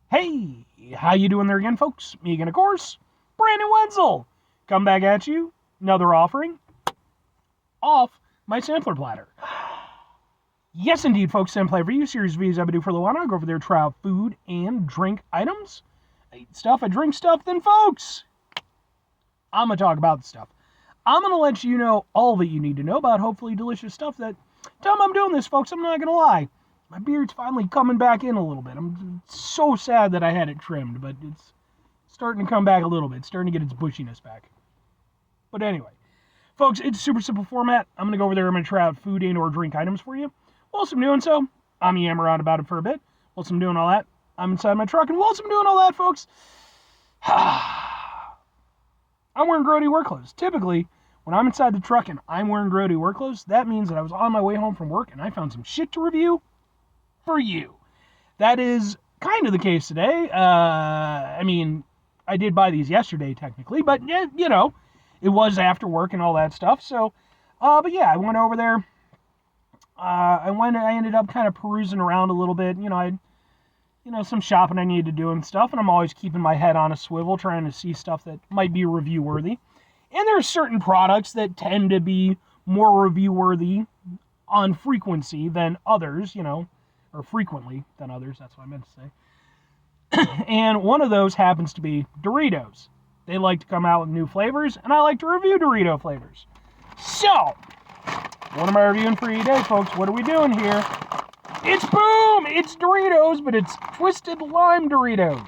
Hey, how you doing there again, folks? Me again, of course, Brandon Wenzel. Come back at you, another offering off my sampler platter. Yes, indeed, folks, Sampler for you, Series V's I've been doing for a little while. I go over there, try out food and drink items. I eat stuff, I drink stuff, then, folks, I'm going to talk about the stuff. I'm going to let you know all that you need to know about hopefully delicious stuff that time I'm doing this, folks, I'm not going to lie. My beard's finally coming back in a little bit. I'm so sad that I had it trimmed, but it's starting to come back a little bit. It's starting to get its bushiness back. But anyway, folks, it's a super simple format. I'm going to go over there. I'm going to try out food and or drink items for you. Whilst I'm doing so, I'm yammering on about it for a bit. Whilst I'm doing all that, I'm inside my truck. And whilst I'm doing all that, folks, I'm wearing grody work clothes. Typically, when I'm inside the truck and I'm wearing grody work clothes, that means that I was on my way home from work and I found some shit to review for you. That is kind of the case today. I mean, I did buy these yesterday, technically, but, you know, it was after work and all that stuff. So, but yeah, I went over there. I ended up kind of perusing around a little bit. Some shopping I needed to do and stuff, and I'm always keeping my head on a swivel, trying to see stuff that might be review worthy. And there are certain products that tend to be more review worthy on frequency than others, or frequently than others, that's what I meant to say. And one of those happens to be Doritos. They like to come out with new flavors, and I like to review Dorito flavors. So, what am I reviewing for you today, folks? What are we doing here? It's boom! It's Doritos, but it's twisted lime Doritos.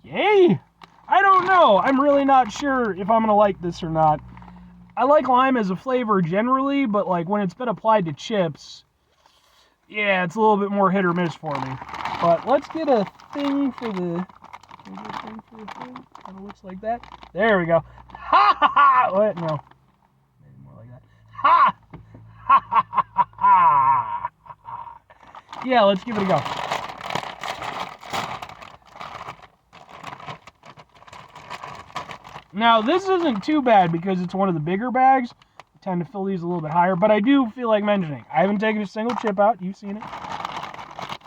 Yay! I don't know. I'm really not sure if I'm going to like this or not. I like lime as a flavor generally, but like when it's been applied to chips, yeah, it's a little bit more hit or miss for me. But let's get a thing for the... Kind of looks like that. There we go. Ha ha ha! What? No. Maybe more like that. Ha! Ha ha ha ha! Yeah, let's give it a go. Now, this isn't too bad because it's one of the bigger bags. I tend to fill these a little bit higher, but I do feel like mentioning, I haven't taken a single chip out. You've seen it.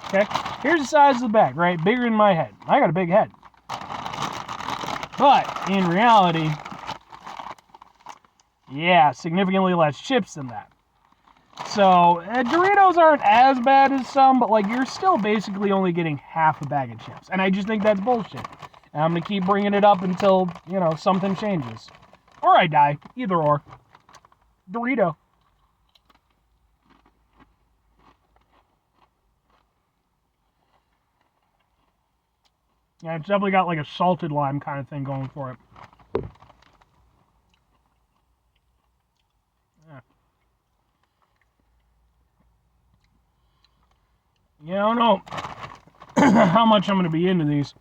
Okay, here's the size of the bag, right? Bigger than my head. I got a big head. But, in reality, yeah, significantly less chips than that. So, Doritos aren't as bad as some, but like you're still basically only getting half a bag of chips. And I just think that's bullshit. And I'm going to keep bringing it up until, something changes. Or I die. Either or. Dorito. Yeah, it's definitely got like a salted lime kind of thing going for it. Yeah, I don't know how much I'm going to be into these.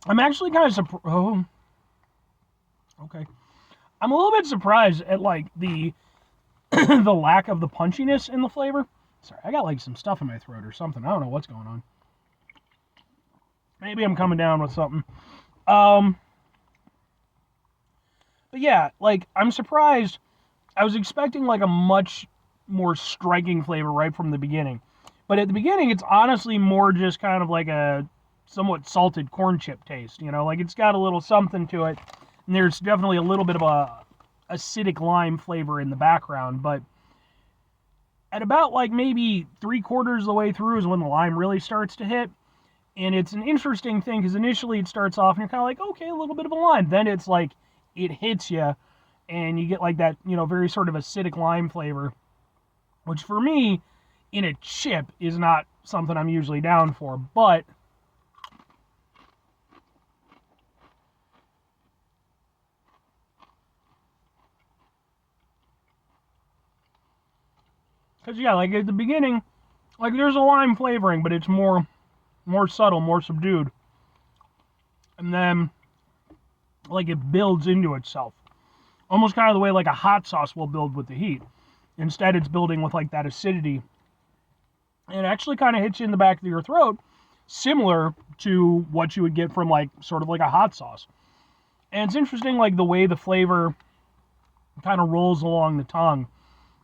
I'm actually kind of surprised. Oh, okay. I'm a little bit surprised at like the the lack of the punchiness in the flavor. Sorry, I got like some stuff in my throat or something. I don't know what's going on. Maybe I'm coming down with something. But yeah, like I'm surprised. I was expecting like a much more striking flavor right from the beginning. But at the beginning, it's honestly more just kind of like a somewhat salted corn chip taste, like it's got a little something to it. And there's definitely a little bit of a acidic lime flavor in the background, but at about like maybe 3/4 of the way through is when the lime really starts to hit. And it's an interesting thing because initially it starts off and you're kind of like, okay, a little bit of a lime. Then it's like it hits you and you get like that, very sort of acidic lime flavor, which for me, in a chip is not something I'm usually down for, but because yeah, like at the beginning, like there's a lime flavoring, but it's more subtle, more subdued, and then like it builds into itself, almost kind of the way like a hot sauce will build with the heat. Instead, it's building with like that acidity. And it actually kind of hits you in the back of your throat, similar to what you would get from like sort of like a hot sauce. And it's interesting like the way the flavor kind of rolls along the tongue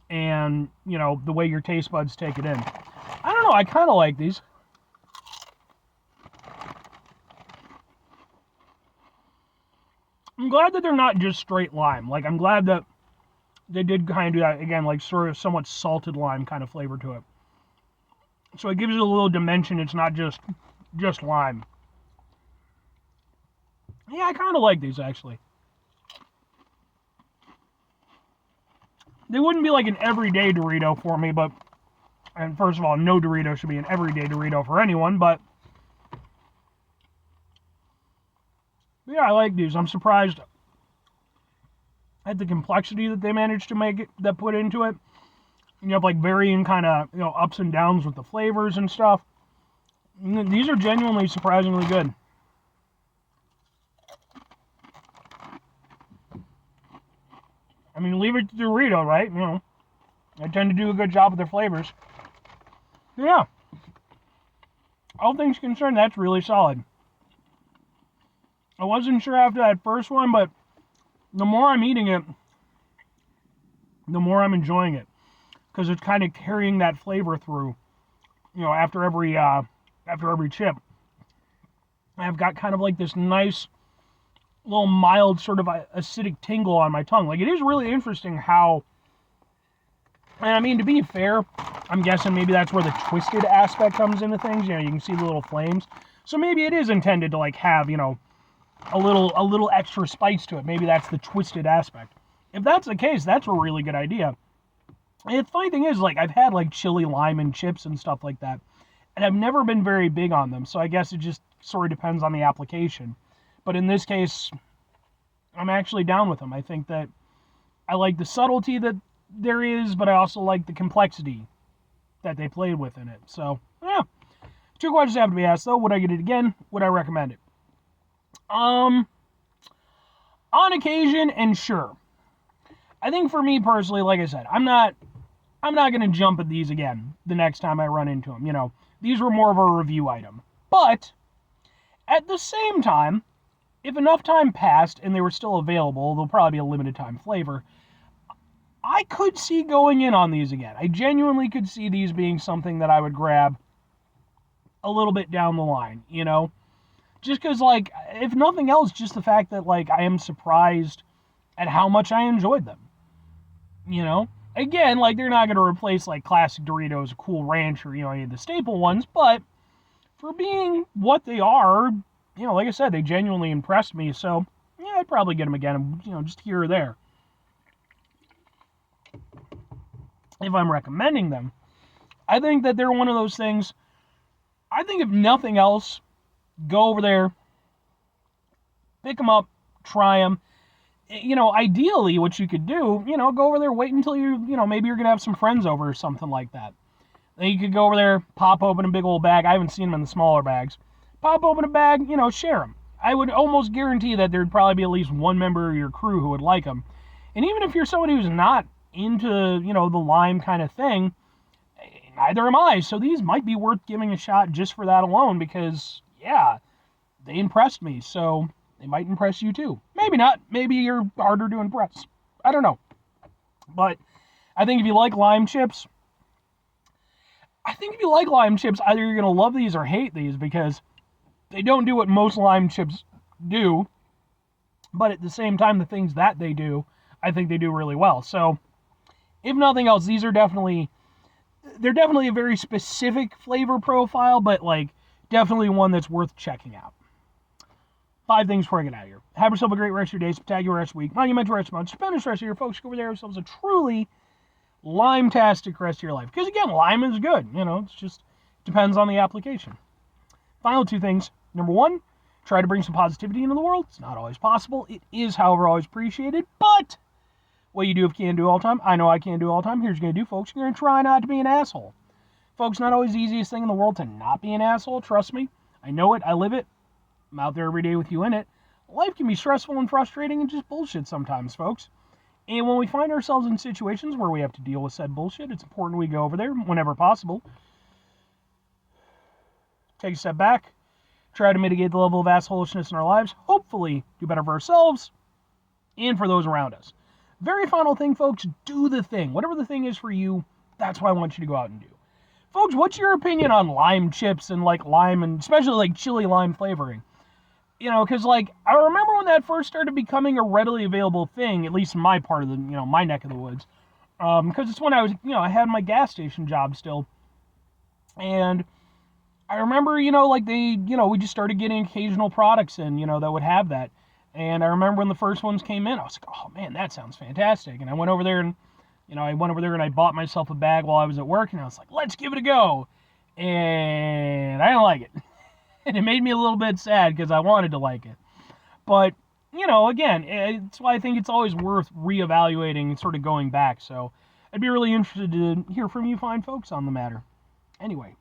and, the way your taste buds take it in. I don't know, I kind of like these. I'm glad that they're not just straight lime. Like, I'm glad that they did kind of do that, again, like sort of somewhat salted lime kind of flavor to it. So it gives it a little dimension. It's not just lime. Yeah, I kind of like these, actually. They wouldn't be like an everyday Dorito for me, but... And first of all, no Dorito should be an everyday Dorito for anyone, but... Yeah, I like these. I'm surprised at the complexity that they managed to make it, that put into it. You have like varying kind of, ups and downs with the flavors and stuff. These are genuinely surprisingly good. I mean, leave it to Dorito, right? I tend to do a good job with their flavors. Yeah. All things concerned, that's really solid. I wasn't sure after that first one, but the more I'm eating it, the more I'm enjoying it. Because it's kind of carrying that flavor through, after every chip. I've got kind of like this nice little mild sort of acidic tingle on my tongue. Like, it is really interesting how, and I mean, to be fair, I'm guessing maybe that's where the twisted aspect comes into things. You can see the little flames. So maybe it is intended to like have, a little extra spice to it. Maybe that's the twisted aspect. If that's the case, that's a really good idea. And the funny thing is, like, I've had like chili lime and chips and stuff like that, and I've never been very big on them. So I guess it just sort of depends on the application. But in this case, I'm actually down with them. I think that I like the subtlety that there is, but I also like the complexity that they played with in it. So, yeah. 2 questions have to be asked, though. Would I get it again? Would I recommend it? On occasion, and sure. I think for me personally, like I said, I'm not going to jump at these again the next time I run into them. These were more of a review item. But at the same time, if enough time passed and they were still available, they'll probably be a limited time flavor, I could see going in on these again. I genuinely could see these being something that I would grab a little bit down the line, Just because, like, if nothing else, just the fact that, like, I am surprised at how much I enjoyed them. Again, like, they're not going to replace, like, classic Doritos, Cool Ranch, or, any of the staple ones, but for being what they are, like I said, they genuinely impressed me, so, yeah, I'd probably get them again, just here or there. If I'm recommending them, I think that they're one of those things, I think if nothing else, go over there, pick them up, try them. Ideally, what you could do, go over there, wait until maybe you're going to have some friends over or something like that. Then you could go over there, pop open a big old bag. I haven't seen them in the smaller bags. Pop open a bag, share them. I would almost guarantee that there'd probably be at least one member of your crew who would like them. And even if you're somebody who's not into, the lime kind of thing, neither am I. So these might be worth giving a shot just for that alone because, yeah, they impressed me. So they might impress you too. Maybe not. Maybe you're harder to impress. I don't know. But I think if you like lime chips, either you're going to love these or hate these because they don't do what most lime chips do. But at the same time, the things that they do, I think they do really well. So if nothing else, they're definitely a very specific flavor profile, but like definitely one that's worth checking out. 5 things before I get out of here. Have yourself a great rest of your day, spectacular rest of your week, monumental rest of your month, stupendous rest of your folks. Go over there, have yourselves a truly lime-tastic rest of your life. Because again, lime is good. It's just depends on the application. Final 2 things. Number 1, try to bring some positivity into the world. It's not always possible. It is, however, always appreciated. But what you do if you can't do all the time, I know I can't do all the time. Here's what you're going to do, folks. You're going to try not to be an asshole. Folks, not always the easiest thing in the world to not be an asshole. Trust me. I know it. I live it. I'm out there every day with you in it. Life can be stressful and frustrating and just bullshit sometimes, folks. And when we find ourselves in situations where we have to deal with said bullshit, it's important we go over there whenever possible. Take a step back. Try to mitigate the level of assholishness in our lives. Hopefully do better for ourselves and for those around us. Very final thing, folks, do the thing. Whatever the thing is for you, that's what I want you to go out and do. Folks, what's your opinion on lime chips and like lime and especially like chili lime flavoring? because like I remember when that first started becoming a readily available thing, at least in my part of the, my neck of the woods, because it's when I was, I had my gas station job still, and I remember, like we just started getting occasional products in, that would have that, and I remember when the first ones came in, I was like, oh man, that sounds fantastic, and I went over there and, I bought myself a bag while I was at work, and I was like, let's give it a go, and I didn't like it. And it made me a little bit sad because I wanted to like it. But, again, it's why I think it's always worth reevaluating and sort of going back. So I'd be really interested to hear from you fine folks on the matter. Anyway,